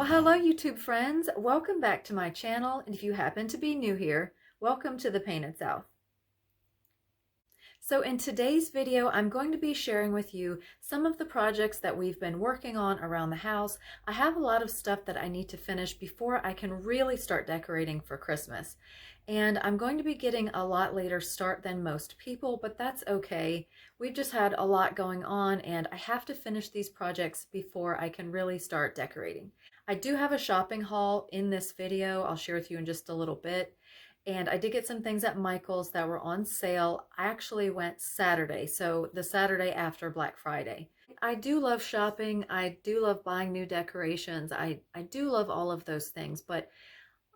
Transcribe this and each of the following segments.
Hello YouTube friends, welcome back to my channel, and if you happen to be new here, welcome to the Painted South. So in today's video, I'm going to be sharing with you some of the projects that we've been working on around the house. I have a lot of stuff that I need to finish before I can really start decorating for Christmas. And I'm going to be getting a lot later start than most people, but that's okay. We've just had a lot going on and I have to finish these projects before I can really start decorating. I do have a shopping haul in this video I'll share with you in just a little bit. And I did get some things at Michael's that were on sale. I actually went Saturday, so the Saturday after Black Friday. I do love shopping. I do love buying new decorations. I do love all of those things, but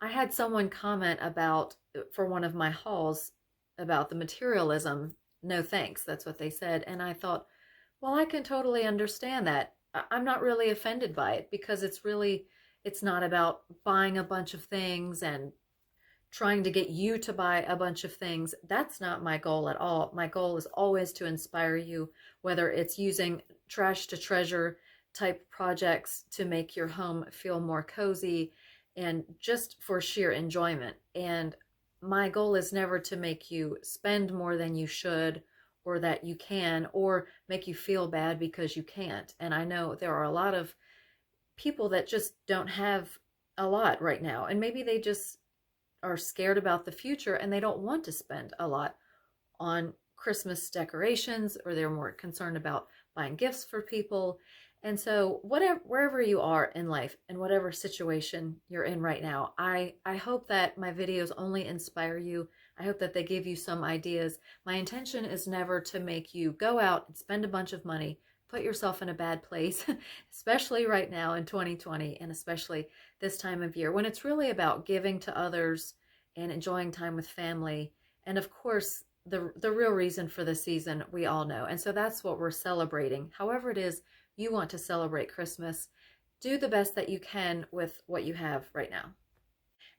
I had someone comment about, for one of my hauls, about the materialism. No thanks, that's what they said. And I thought, well, I can totally understand that. I'm not really offended by it because it's not about buying a bunch of things and trying to get you to buy a bunch of things. That's not my goal at all. My goal is always to inspire you, whether it's using trash to treasure type projects to make your home feel more cozy and just for sheer enjoyment. And my goal is never to make you spend more than you should or that you can, or make you feel bad because you can't. And I know there are a lot of people that just don't have a lot right now, and maybe they just are scared about the future and they don't want to spend a lot on Christmas decorations, or they're more concerned about buying gifts for people. And so wherever you are in life and whatever situation you're in right now, I hope that my videos only inspire you. I hope that they give you some ideas. My intention is never to make you go out and spend a bunch of money, put yourself in a bad place, especially right now in 2020, and especially this time of year when it's really about giving to others and enjoying time with family. And of course, the real reason for the season, we all know. And so that's what we're celebrating. However it is you want to celebrate Christmas, do the best that you can with what you have right now.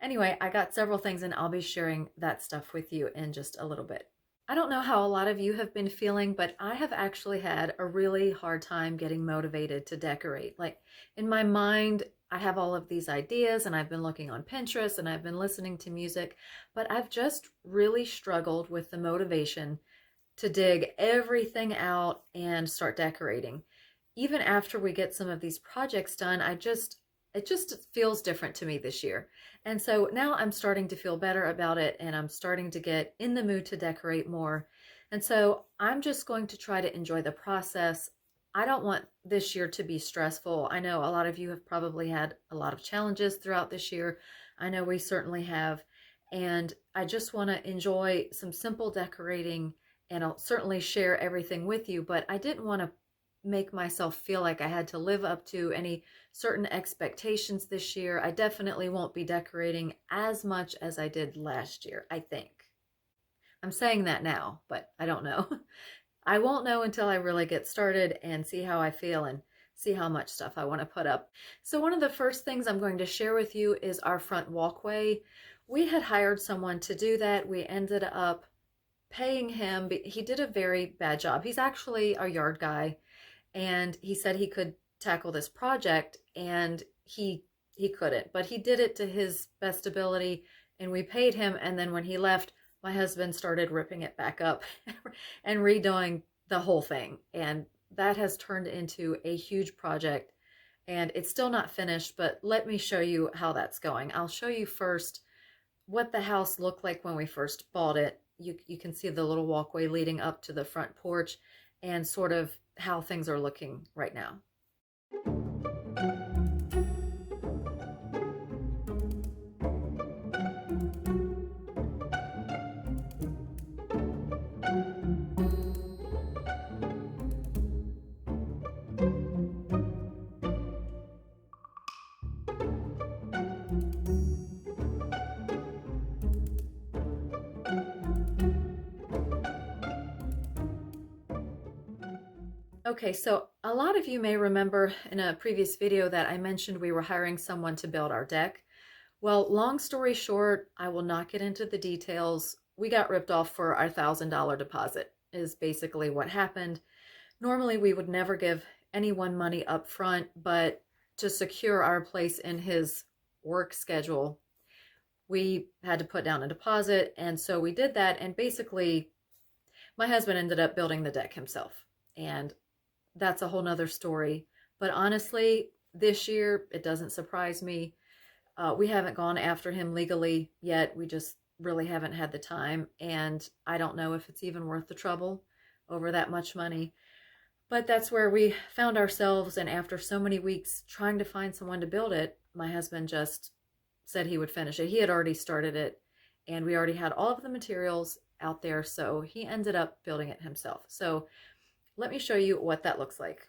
Anyway, I got several things and I'll be sharing that stuff with you in just a little bit. I don't know how a lot of you have been feeling, but I have actually had a really hard time getting motivated to decorate. Like in my mind, I have all of these ideas and I've been looking on Pinterest and I've been listening to music, but I've just really struggled with the motivation to dig everything out and start decorating. Even after we get some of these projects done, it just feels different to me this year. And so now I'm starting to feel better about it and I'm starting to get in the mood to decorate more. And so I'm just going to try to enjoy the process. I don't want this year to be stressful. I know a lot of you have probably had a lot of challenges throughout this year. I know we certainly have. And I just want to enjoy some simple decorating, and I'll certainly share everything with you, but I didn't want to make myself feel like I had to live up to any certain expectations this year. I definitely won't be decorating as much as I did last year, I think. I'm saying that now, but I don't know. I won't know until I really get started and see how I feel and see how much stuff I want to put up. So one of the first things I'm going to share with you is our front walkway. We had hired someone to do that. We ended up paying him, but he did a very bad job. He's actually our yard guy. And he said he could tackle this project, and he couldn't, but he did it to his best ability, and we paid him. And then when he left, my husband started ripping it back up and redoing the whole thing. And that has turned into a huge project, and it's still not finished, but let me show you how that's going. I'll show you first what the house looked like when we first bought it. You can see the little walkway leading up to the front porch and sort of how things are looking right now. Okay, so a lot of you may remember in a previous video that I mentioned we were hiring someone to build our deck. Well, long story short, I will not get into the details. We got ripped off for our $1,000 deposit is basically what happened. Normally we would never give anyone money up front, but to secure our place in his work schedule, we had to put down a deposit. And so we did that. And basically, my husband ended up building the deck himself. And that's a whole nother story. But honestly, this year, it doesn't surprise me. We haven't gone after him legally yet. We just really haven't had the time. And I don't know if it's even worth the trouble over that much money. But that's where we found ourselves. And after so many weeks trying to find someone to build it, my husband just said he would finish it. He had already started it, and we already had all of the materials out there. So he ended up building it himself. So let me show you what that looks like.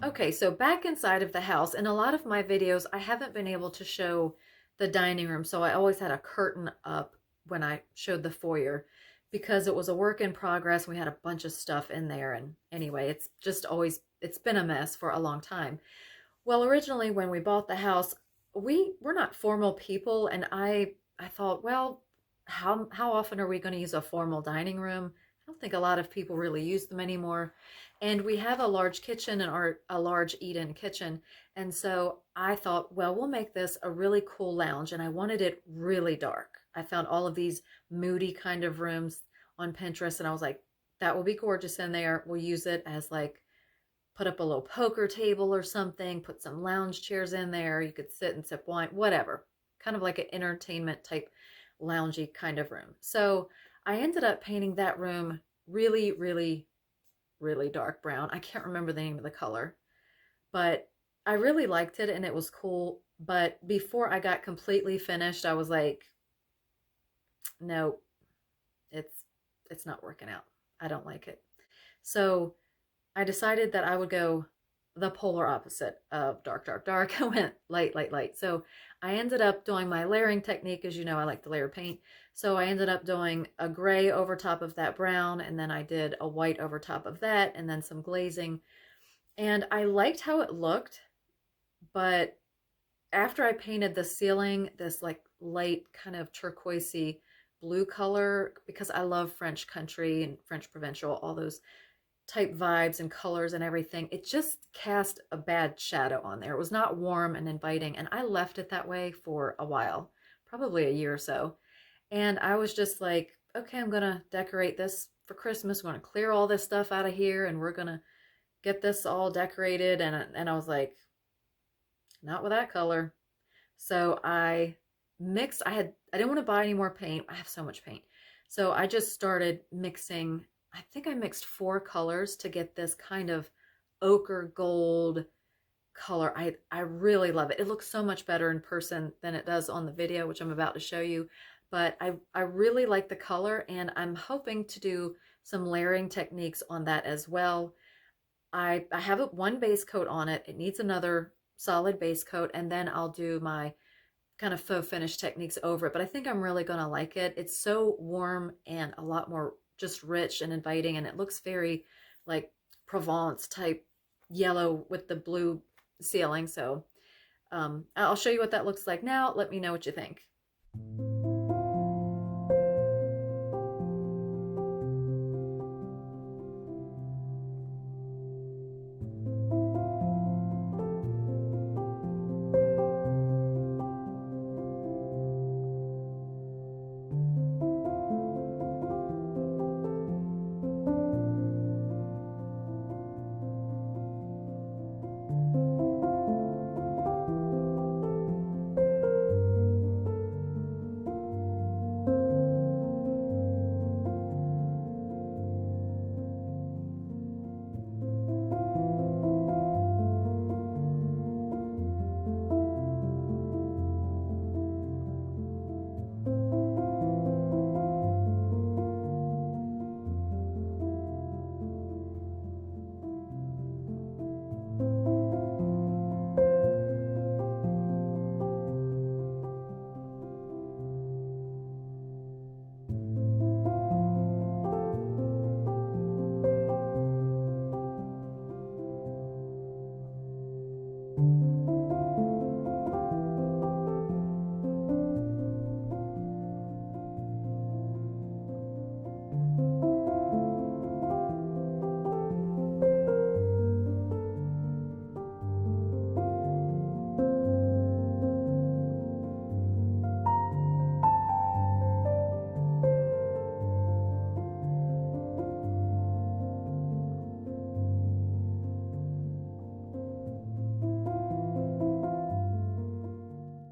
Okay, so back inside of the house, in a lot of my videos, I haven't been able to show the dining room, so I always had a curtain up when I showed the foyer because it was a work in progress. We had a bunch of stuff in there, and anyway, it's just always, it's been a mess for a long time. Well, originally when we bought the house, we're not formal people, and I thought, well, how often are we going to use a formal dining room? I don't think a lot of people really use them anymore. And we have a large kitchen and a large eat-in kitchen. And so I thought, well, we'll make this a really cool lounge. And I wanted it really dark. I found all of these moody kind of rooms on Pinterest, and I was like, that will be gorgeous in there. We'll use it as like, put up a little poker table or something, put some lounge chairs in there. You could sit and sip wine, whatever. Kind of like an entertainment type loungy kind of room. So I ended up painting that room really, really, really dark brown. I can't remember the name of the color, but I really liked it and it was cool. But before I got completely finished, I was like, no, it's not working out. I don't like it. So I decided that I would go the polar opposite of dark, dark, dark. I went light, light, light. So I ended up doing my layering technique. As you know, I like to layer paint. So I ended up doing a gray over top of that brown, and then I did a white over top of that, and then some glazing. And I liked how it looked, but after I painted the ceiling, this like light kind of turquoisey blue color, because I love French country and French provincial, all those type vibes and colors and everything, it just cast a bad shadow on there. It was not warm and inviting, and I left it that way for a while, probably a year or so. And I was just like, okay, I'm gonna decorate this for Christmas. We're gonna clear all this stuff out of here, and we're gonna get this all decorated. And I was like, not with that color. So I mixed. I didn't want to buy any more paint. I have so much paint, so I just started mixing. I think I mixed 4 colors to get this kind of ochre gold color. I really love it. It looks so much better in person than it does on the video, which I'm about to show you. But I really like the color, and I'm hoping to do some layering techniques on that as well. I have one base coat on it. It needs another solid base coat, and then I'll do my kind of faux finish techniques over it. But I think I'm really going to like it. It's so warm and a lot more just rich and inviting, and it looks very like Provence type yellow with the blue ceiling. So I'll show you what that looks like now. Let me know what you think.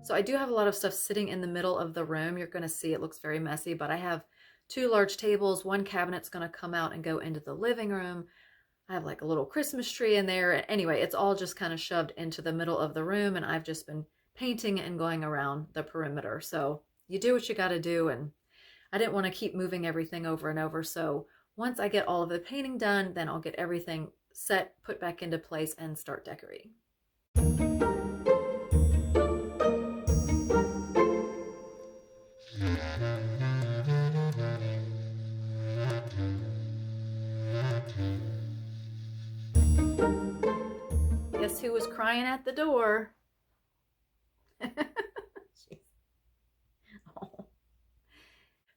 So I do have a lot of stuff sitting in the middle of the room. You're going to see it looks very messy, but I have two large tables. One cabinet's going to come out and go into the living room. I have like a little Christmas tree in there. Anyway, it's all just kind of shoved into the middle of the room, and I've just been painting and going around the perimeter. So you do what you got to do, and I didn't want to keep moving everything over and over. So once I get all of the painting done, then I'll get everything set, put back into place, and start decorating. Guess who was crying at the door? Oh.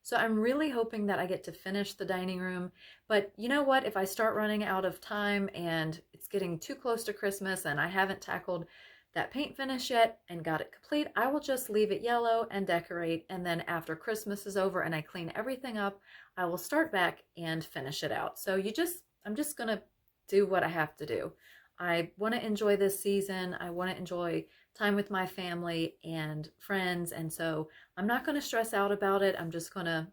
So I'm really hoping that I get to finish the dining room, but you know what? If I start running out of time and it's getting too close to Christmas and I haven't tackled that paint finish yet and got it complete, I will just leave it yellow and decorate, and then after Christmas is over and I clean everything up, I will start back and finish it out. So I'm just gonna do what I have to do. I want to enjoy this season. I want to enjoy time with my family and friends, and so I'm not going to stress out about it. I'm just going to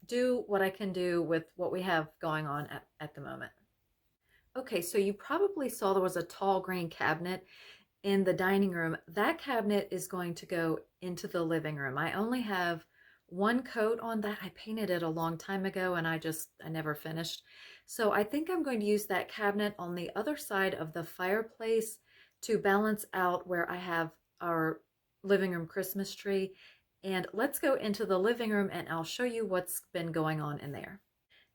do what I can do with what we have going on at the moment. Okay, so you probably saw there was a tall green cabinet in the dining room. That cabinet is going to go into the living room. I only have one coat on that. I painted it a long time ago and I never finished. So I think I'm going to use that cabinet on the other side of the fireplace to balance out where I have our living room Christmas tree. And let's go into the living room and I'll show you what's been going on in there.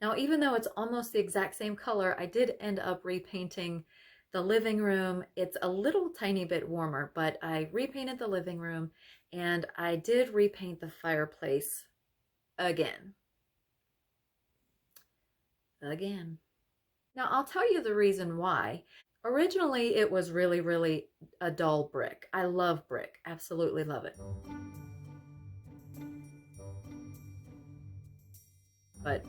Now, even though it's almost the exact same color, I did end up repainting the living room. It's a little tiny bit warmer, but I repainted the living room and I did repaint the fireplace again. Now, I'll tell you the reason why. Originally, it was really a dull brick. I love brick, absolutely love it. But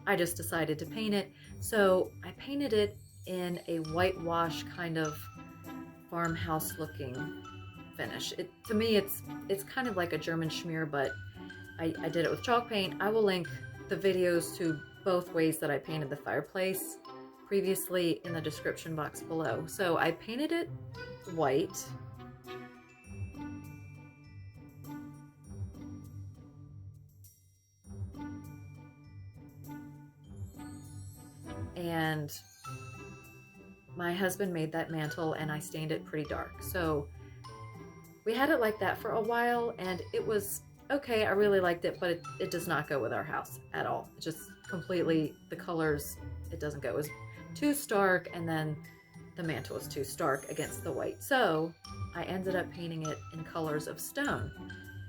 I just decided to paint it. So I painted it in a whitewash kind of farmhouse looking finish. To me, it's kind of like a German schmear, but I did it with chalk paint. I will link the videos to both ways that I painted the fireplace previously in the description box below. So I painted it white. And my husband made that mantle and I stained it pretty dark. So we had it like that for a while and it was okay. I really liked it, but it does not go with our house at all. It just completely, the colors, it doesn't go. It was too stark, and then the mantle was too stark against the white. So I ended up painting it in colors of stone,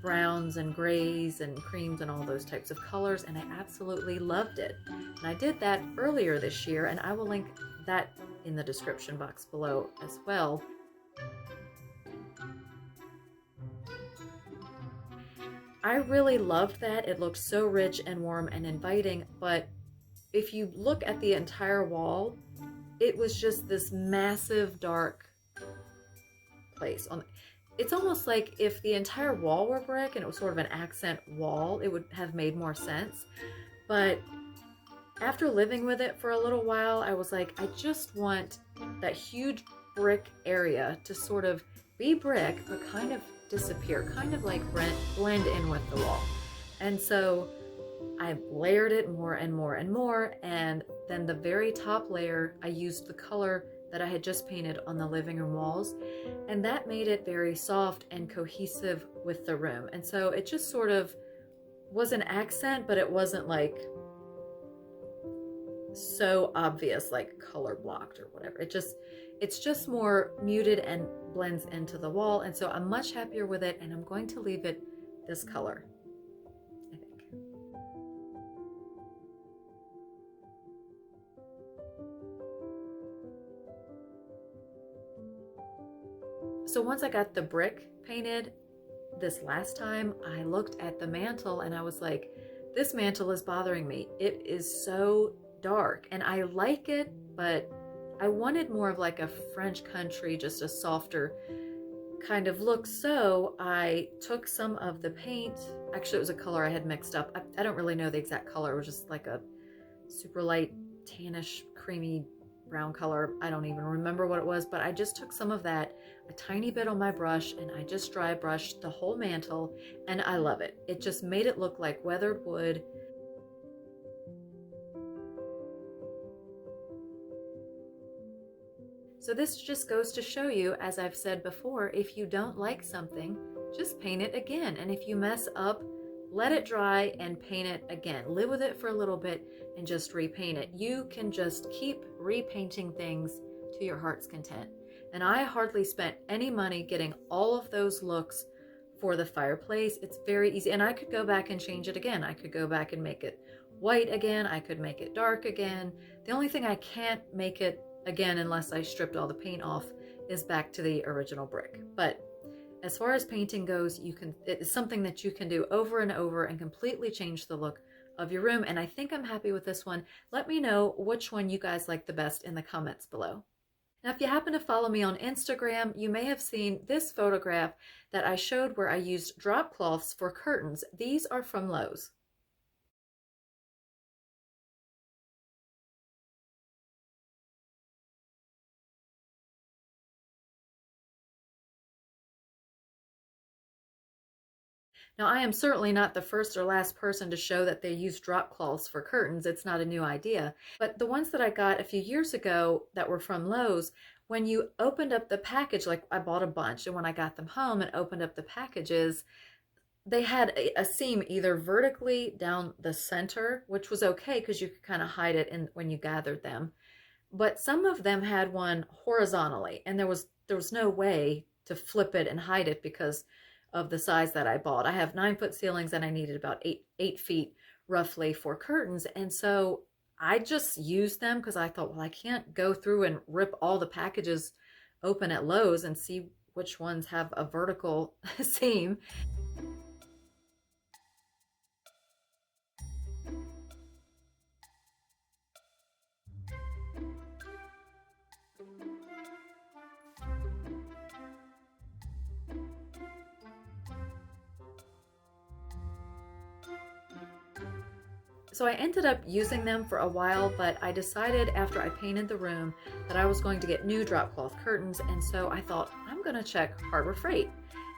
browns and grays and creams and all those types of colors, and I absolutely loved it. And I did that earlier this year, and I will link that in the description box below as well. I really loved that. It looked so rich and warm and inviting, but if you look at the entire wall, it was just this massive dark place. It's almost like if the entire wall were brick and it was sort of an accent wall, it would have made more sense. But after living with it for a little while, I was like, I just want that huge brick area to sort of be brick, but kind of disappear, kind of like blend in with the wall. And so I layered it more and more and more, and then the very top layer, I used the color that I had just painted on the living room walls, and that made it very soft and cohesive with the room. And so it just sort of was an accent, but it wasn't like so obvious, like color blocked or whatever. It's just more muted and blends into the wall. And so I'm much happier with it, and I'm going to leave it this color, I think. So once I got the brick painted this last time, I looked at the mantle and I was like, this mantle is bothering me. It is so dark and I like it, but I wanted more of like a French country, just a softer kind of look. So I took some of the paint. Actually, it was a color I had mixed up. I don't really know the exact color. It was just like a super light tannish creamy brown color. I don't even remember what it was, but I just took some of that, a tiny bit on my brush, and I just dry brushed the whole mantle, and I love it. It just made it look like weathered wood. So this just goes to show you, as I've said before, if you don't like something, just paint it again. And if you mess up, let it dry and paint it again. Live with it for a little bit and just repaint it. You can just keep repainting things to your heart's content. And I hardly spent any money getting all of those looks for the fireplace. It's very easy. And I could go back and change it again. I could go back and make it white again. I could make it dark again. The only thing I can't make it again, unless I stripped all the paint off, is back to the original brick. But as far as painting goes, it's something that you can do over and over and completely change the look of your room. And I think I'm happy with this one. Let me know which one you guys like the best in the comments below. Now, if you happen to follow me on Instagram, you may have seen this photograph that I showed where I used drop cloths for curtains. These are from Lowe's. Now, I am certainly not the first or last person to show that they use drop cloths for curtains. It's not a new idea. But the ones that I got a few years ago that were from Lowe's, when you opened up the package, like I bought a bunch, and when I got them home and opened up the packages, they had a seam either vertically down the center, which was okay because you could kind of hide it when you gathered them. But some of them had one horizontally, and there was no way to flip it and hide it because of the size that I bought. I have 9-foot ceilings and I needed about 8 feet roughly for curtains. And so I just used them because I thought, well, I can't go through and rip all the packages open at Lowe's and see which ones have a vertical seam. So I ended up using them for a while, but I decided after I painted the room that I was going to get new drop cloth curtains, and so I thought, I'm going to check Harbor Freight.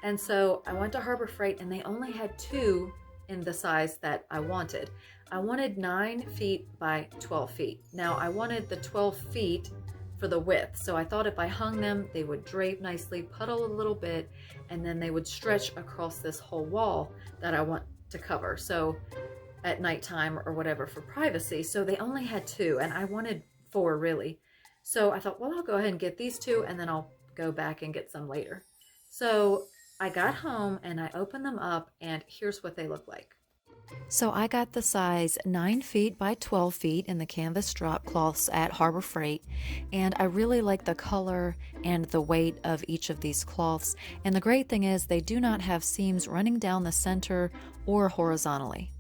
And so I went to Harbor Freight and they only had 2 in the size that I wanted. I wanted 9 feet by 12 feet. Now I wanted the 12 feet for the width, so I thought if I hung them, they would drape nicely, puddle a little bit, and then they would stretch across this whole wall that I want to cover. So at nighttime or whatever for privacy. So they only had 2 and I wanted 4 really. So I thought, well, I'll go ahead and get these 2 and then I'll go back and get some later. So I got home and I opened them up and here's what they look like. So I got the size 9 feet by 12 feet in the canvas drop cloths at Harbor Freight, and I really like the color and the weight of each of these cloths. And the great thing is they do not have seams running down the center or horizontally.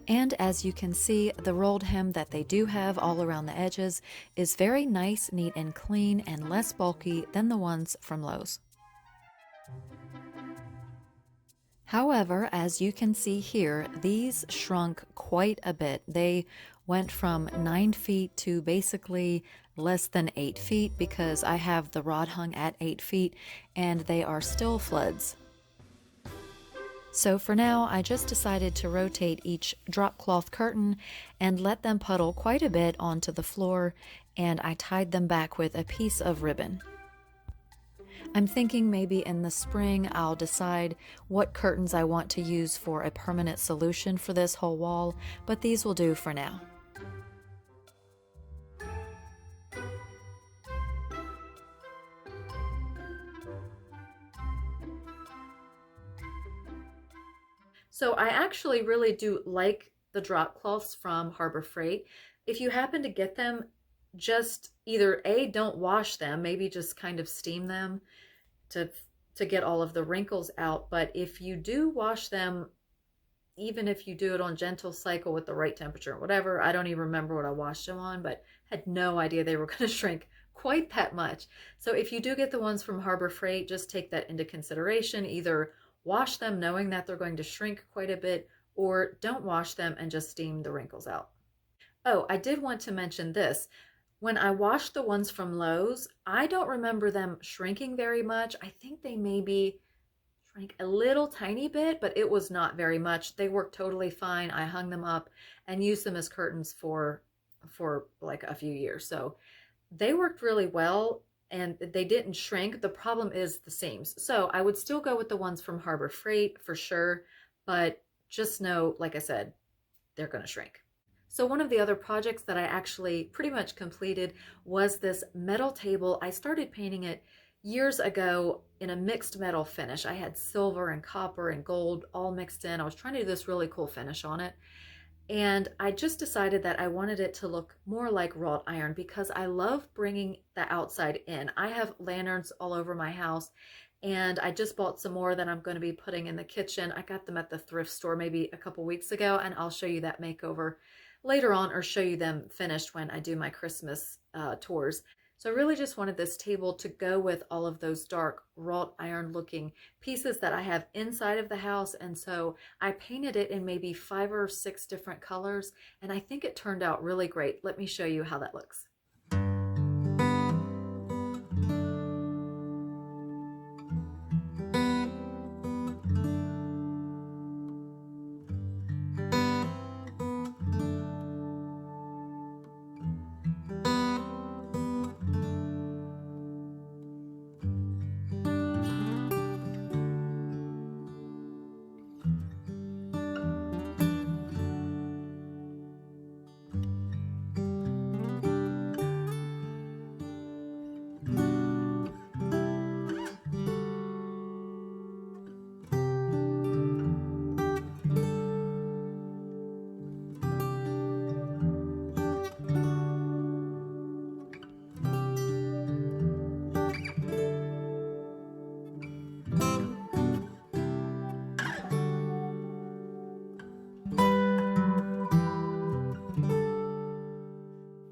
And as you can see, the rolled hem that they do have all around the edges is very nice, neat, and clean, and less bulky than the ones from Lowe's. However, as you can see here, these shrunk quite a bit. They went from 9 feet to basically less than 8 feet because I have the rod hung at 8 feet and they are still floods. So for now, I just decided to rotate each drop cloth curtain and let them puddle quite a bit onto the floor, and I tied them back with a piece of ribbon. I'm thinking maybe in the spring I'll decide what curtains I want to use for a permanent solution for this whole wall, but these will do for now. So I actually really do like the drop cloths from Harbor Freight. If you happen to get them, just either A, don't wash them, maybe just kind of steam them to get all of the wrinkles out. But if you do wash them, even if you do it on gentle cycle with the right temperature or whatever, I don't even remember what I washed them on, but had no idea they were going to shrink quite that much. So if you do get the ones from Harbor Freight, just take that into consideration. Either wash them knowing that they're going to shrink quite a bit, or don't wash them and just steam the wrinkles out. Oh, I did want to mention this. When I washed the ones from Lowe's, I don't remember them shrinking very much. I think they maybe shrank a little tiny bit, but it was not very much. They worked totally fine. I hung them up and used them as curtains for like a few years. So they worked really well and they didn't shrink. The problem is the seams. So I would still go with the ones from Harbor Freight for sure, but just know, like I said, they're going to shrink. So one of the other projects that I actually pretty much completed was this metal table. I started painting it years ago in a mixed metal finish. I had silver and copper and gold all mixed in. I was trying to do this really cool finish on it. And I just decided that I wanted it to look more like wrought iron because I love bringing the outside in. I have lanterns all over my house, and I just bought some more that I'm going to be putting in the kitchen. I got them at the thrift store maybe a couple weeks ago, and I'll show you that makeover later on, or show you them finished when I do my Christmas tours. So I really just wanted this table to go with all of those dark wrought iron looking pieces that I have inside of the house. And so I painted it in maybe 5 or 6 different colors, and I think it turned out really great. Let me show you how that looks.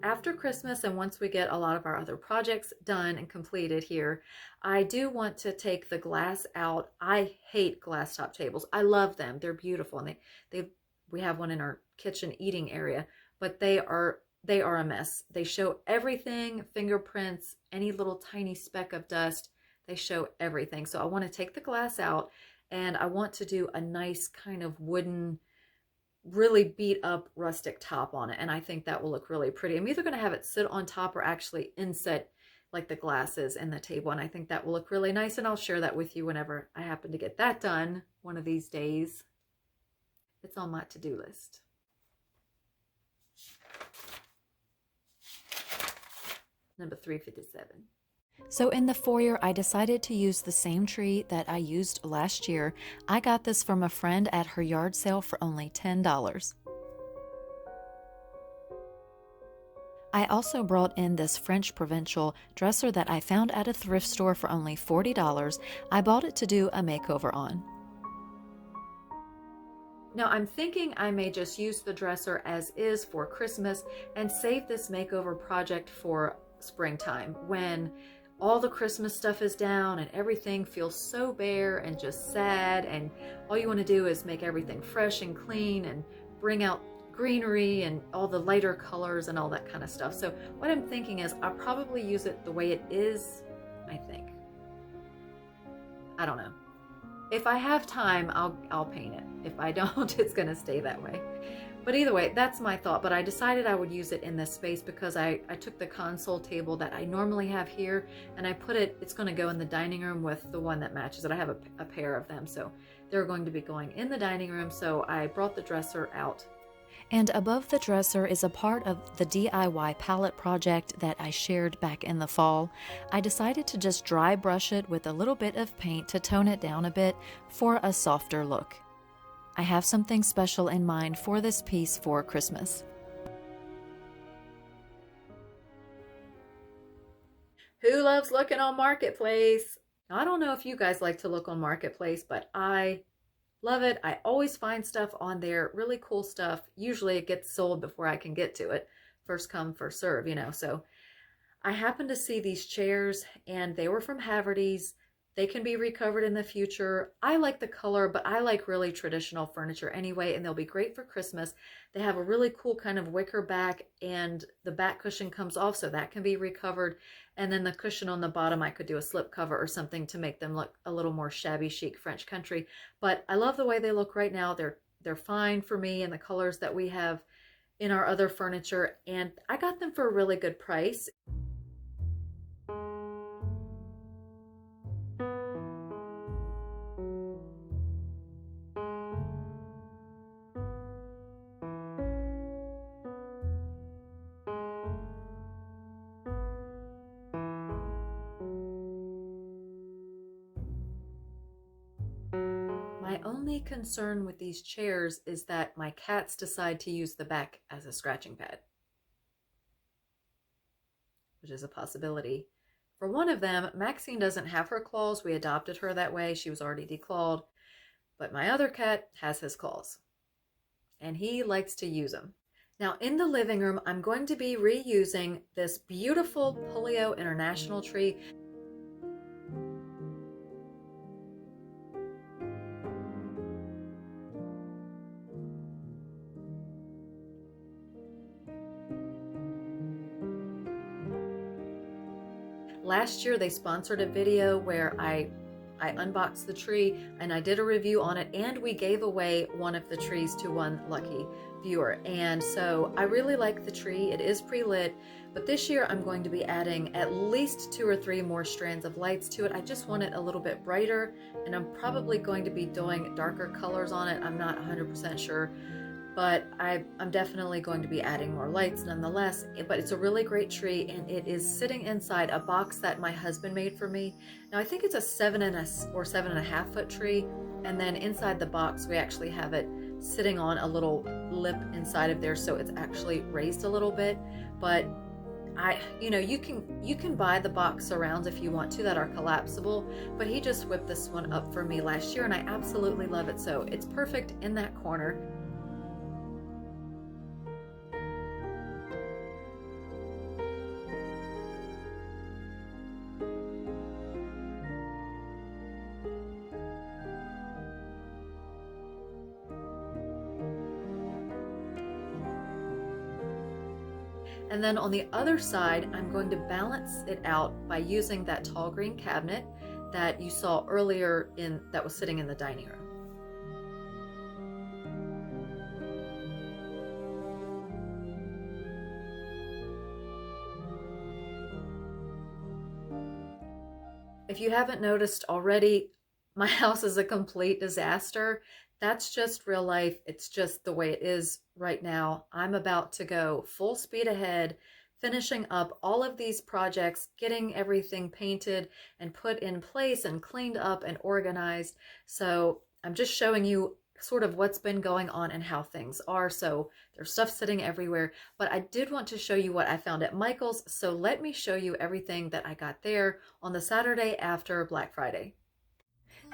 After Christmas, and once we get a lot of our other projects done and completed here, I do want to take the glass out. I hate glass top tables. I love them. They're beautiful, and we have one in our kitchen eating area, but they are a mess. They show everything, fingerprints, any little tiny speck of dust. They show everything. So I want to take the glass out, and I want to do a nice kind of wooden, really beat up rustic top on it, and I think that will look really pretty. I'm either going to have it sit on top or actually inset like the glasses in the table, and I think that will look really nice, and I'll share that with you whenever I happen to get that done one of these days. It's on my to-do list. Number 357. So in the foyer, I decided to use the same tree that I used last year. I got this from a friend at her yard sale for only $10. I also brought in this French Provincial dresser that I found at a thrift store for only $40. I bought it to do a makeover on. Now I'm thinking I may just use the dresser as is for Christmas and save this makeover project for springtime, when all the Christmas stuff is down and everything feels so bare and just sad, and all you want to do is make everything fresh and clean and bring out greenery and all the lighter colors and all that kind of stuff. So what I'm thinking is I'll probably use it the way it is, I think. I don't know. If I have time, I'll paint it. If I don't, it's going to stay that way. But either way, that's my thought. But I decided I would use it in this space because I took the console table that I normally have here, and I put it, it's going to go in the dining room with the one that matches it. I have a pair of them, so they're going to be going in the dining room. So I brought the dresser out. And above the dresser is a part of the DIY palette project that I shared back in the fall. I decided to just dry brush it with a little bit of paint to tone it down a bit for a softer look. I have something special in mind for this piece for Christmas. Who loves looking on Marketplace? Now, I don't know if you guys like to look on Marketplace, but I love it. I always find stuff on there, really cool stuff. Usually it gets sold before I can get to it. First come, first serve, you know. So I happened to see these chairs and they were from Haverty's. They can be recovered in the future. I like the color, but I like really traditional furniture anyway, and they'll be great for Christmas. They have a really cool kind of wicker back, and the back cushion comes off, so that can be recovered. And then the cushion on the bottom, I could do a slip cover or something to make them look a little more shabby chic French country. But I love the way they look right now. They're fine for me and the colors that we have in our other furniture, and I got them for a really good price. My only concern with these chairs is that my cats decide to use the back as a scratching pad, which is a possibility. For one of them, Maxine doesn't have her claws. We adopted her that way. She was already declawed. But my other cat has his claws, and he likes to use them. Now in the living room, I'm going to be reusing this beautiful Polio International tree. Last year they sponsored a video where I unboxed the tree and I did a review on it, and we gave away one of the trees to one lucky viewer. And so I really like the tree. It is pre-lit, but this year I'm going to be adding at least 2 or 3 more strands of lights to it. I just want it a little bit brighter, and I'm probably going to be doing darker colors on it. I'm not 100% sure, but I'm definitely going to be adding more lights nonetheless. But it's a really great tree, and it is sitting inside a box that my husband made for me. Now I think it's a 7.5 foot tree, and then inside the box we actually have it sitting on a little lip inside of there, so it's actually raised a little bit. But you can buy the box surrounds if you want to that are collapsible, but he just whipped this one up for me last year and I absolutely love it, so it's perfect in that corner. And then on the other side, I'm going to balance it out by using that tall green cabinet that you saw earlier that was sitting in the dining room. If you haven't noticed already, my house is a complete disaster. That's just real life. It's just the way it is right now. I'm about to go full speed ahead, finishing up all of these projects, getting everything painted and put in place and cleaned up and organized. So I'm just showing you sort of what's been going on and how things are. So there's stuff sitting everywhere, but I did want to show you what I found at Michael's. So let me show you everything that I got there on the Saturday after Black Friday.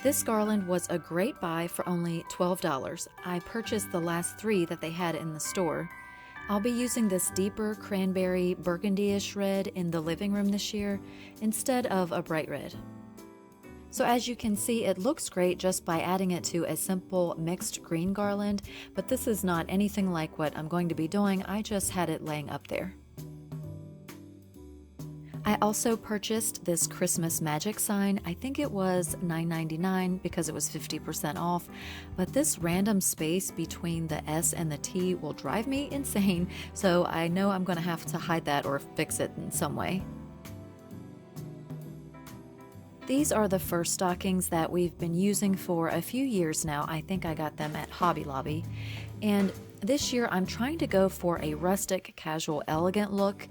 This garland was a great buy for only $12. I purchased the last 3 that they had in the store. I'll be using this deeper cranberry burgundy-ish red in the living room this year instead of a bright red. So as you can see, it looks great just by adding it to a simple mixed green garland, but this is not anything like what I'm going to be doing. I just had it laying up there. I also purchased this Christmas magic sign. I think it was $9.99 because it was 50% off, but this random space between the S and the T will drive me insane, so I know I'm going to have to hide that or fix it in some way. These are the first stockings that we've been using for a few years now. I think I got them at Hobby Lobby, and this year I'm trying to go for a rustic, casual, elegant look.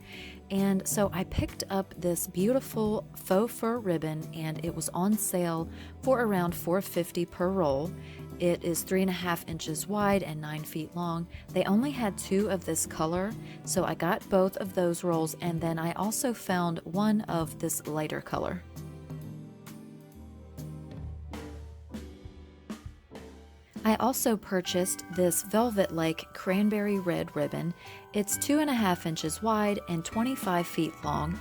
And so I picked up this beautiful faux fur ribbon, and it was on sale for around $4.50 per roll. It is 3.5 inches wide and 9 feet long. They only had 2 of this color, so I got both of those rolls, and then I also found one of this lighter color. I also purchased this velvet-like cranberry red ribbon. It's 2.5 inches wide and 25 feet long.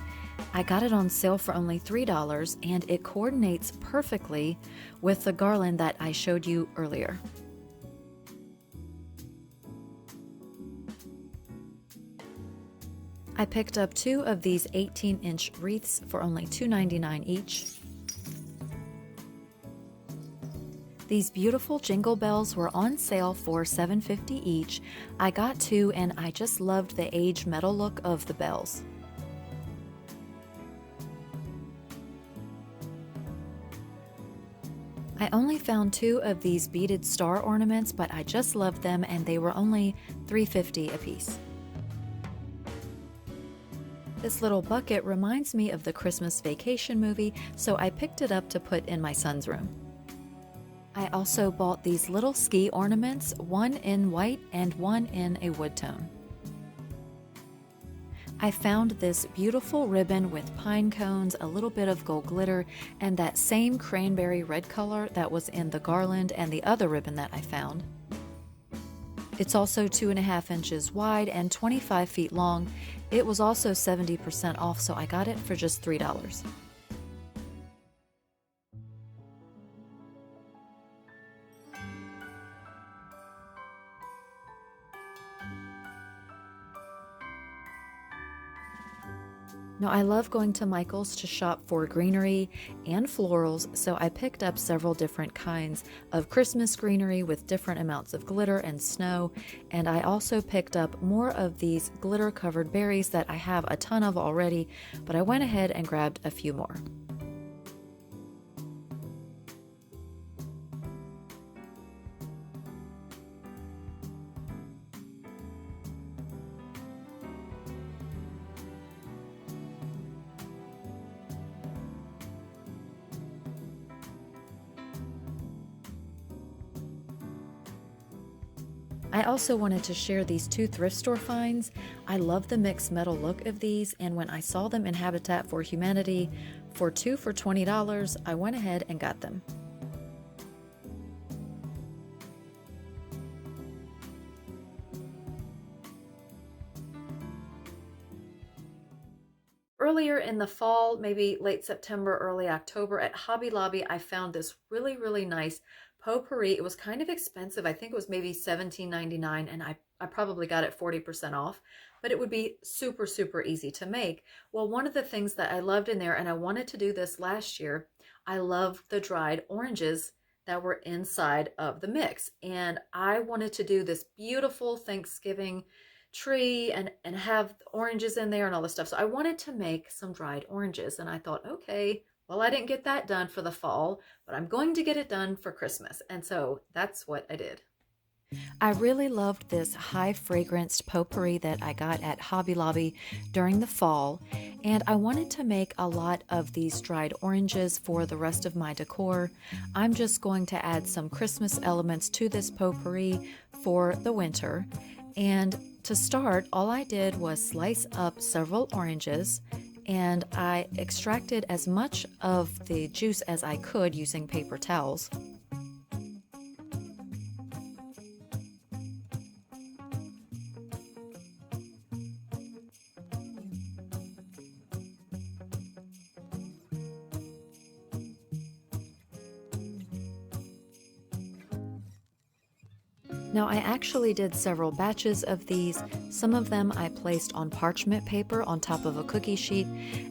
I got it on sale for only $3 and it coordinates perfectly with the garland that I showed you earlier. I picked up 2 of these 18-inch wreaths for only $2.99 each. These beautiful jingle bells were on sale for $7.50 each. I got 2 and I just loved the aged metal look of the bells. I only found 2 of these beaded star ornaments, but I just loved them and they were only $3.50 a piece. This little bucket reminds me of the Christmas Vacation movie, so I picked it up to put in my son's room. I also bought these little ski ornaments, one in white and one in a wood tone. I found this beautiful ribbon with pine cones, a little bit of gold glitter, and that same cranberry red color that was in the garland and the other ribbon that I found. It's also 2.5 inches wide and 25 feet long. It was also 70% off, so I got it for just $3. Now, I love going to Michael's to shop for greenery and florals, so I picked up several different kinds of Christmas greenery with different amounts of glitter and snow, and I also picked up more of these glitter-covered berries that I have a ton of already, but I went ahead and grabbed a few more. I also wanted to share these 2 thrift store finds. I love the mixed metal look of these, and when I saw them in Habitat for Humanity for 2 for $20, I went ahead and got them. Earlier in the fall, maybe late September, early October, at Hobby Lobby, I found this really nice potpourri. It was kind of expensive. I think it was maybe $17.99, and I probably got it 40% off, but it would be super easy to make. Well, one of the things that I loved in there, and I wanted to do this last year, I loved the dried oranges that were inside of the mix. And I wanted to do this beautiful Thanksgiving tree and have oranges in there and all this stuff. So I wanted to make some dried oranges, and I thought, okay, well, I didn't get that done for the fall, but I'm going to get it done for Christmas. And so that's what I did. I really loved this high fragranced potpourri that I got at Hobby Lobby during the fall, and I wanted to make a lot of these dried oranges for the rest of my decor. I'm just going to add some Christmas elements to this potpourri for the winter. And to start, all I did was slice up several oranges, and I extracted as much of the juice as I could using paper towels. Now, I actually did several batches of these. Some of them I placed on parchment paper on top of a cookie sheet,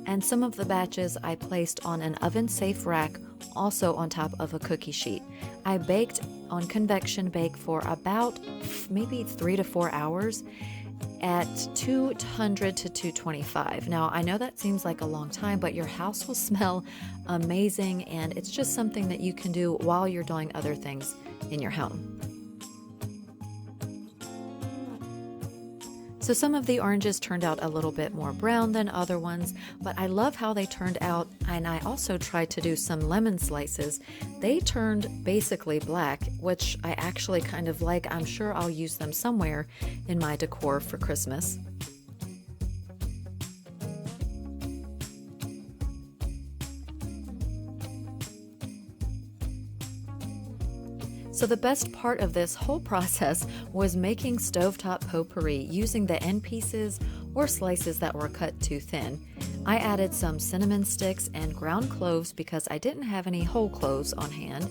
and some of the batches I placed on an oven-safe rack also on top of a cookie sheet. I baked on convection bake for about maybe 3 to 4 hours at 200 to 225. Now, I know that seems like a long time, but your house will smell amazing, and it's just something that you can do while you're doing other things in your home. So some of the oranges turned out a little bit more brown than other ones, but I love how they turned out, and I also tried to do some lemon slices. They turned basically black, which I actually kind of like. I'm sure I'll use them somewhere in my decor for Christmas. So the best part of this whole process was making stovetop potpourri using the end pieces or slices that were cut too thin. I added some cinnamon sticks and ground cloves because I didn't have any whole cloves on hand.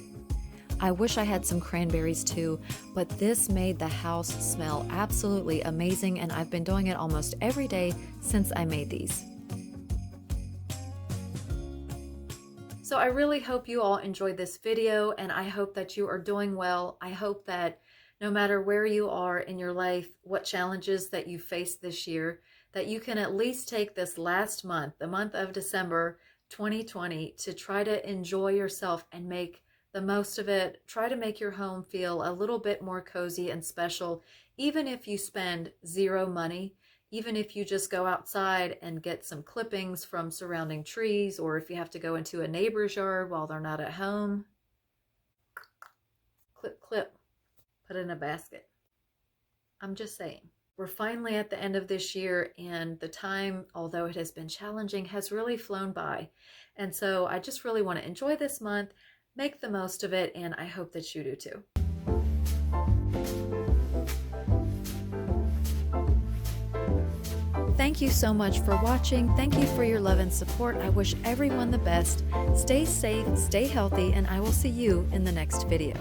I wish I had some cranberries too, but this made the house smell absolutely amazing, and I've been doing it almost every day since I made these. So I really hope you all enjoyed this video, and I hope that you are doing well. I hope that no matter where you are in your life, what challenges that you faced this year, that you can at least take this last month, the month of December 2020, to try to enjoy yourself and make the most of it. Try to make your home feel a little bit more cozy and special, even if you spend zero money, even if you just go outside and get some clippings from surrounding trees, or if you have to go into a neighbor's yard while they're not at home. Clip, clip, put it in a basket. I'm just saying. We're finally at the end of this year, and the time, although it has been challenging, has really flown by. And so I just really want to enjoy this month, make the most of it, and I hope that you do too. Thank you so much for watching. Thank you for your love and support. I wish everyone the best. Stay safe, stay healthy, and I will see you in the next video.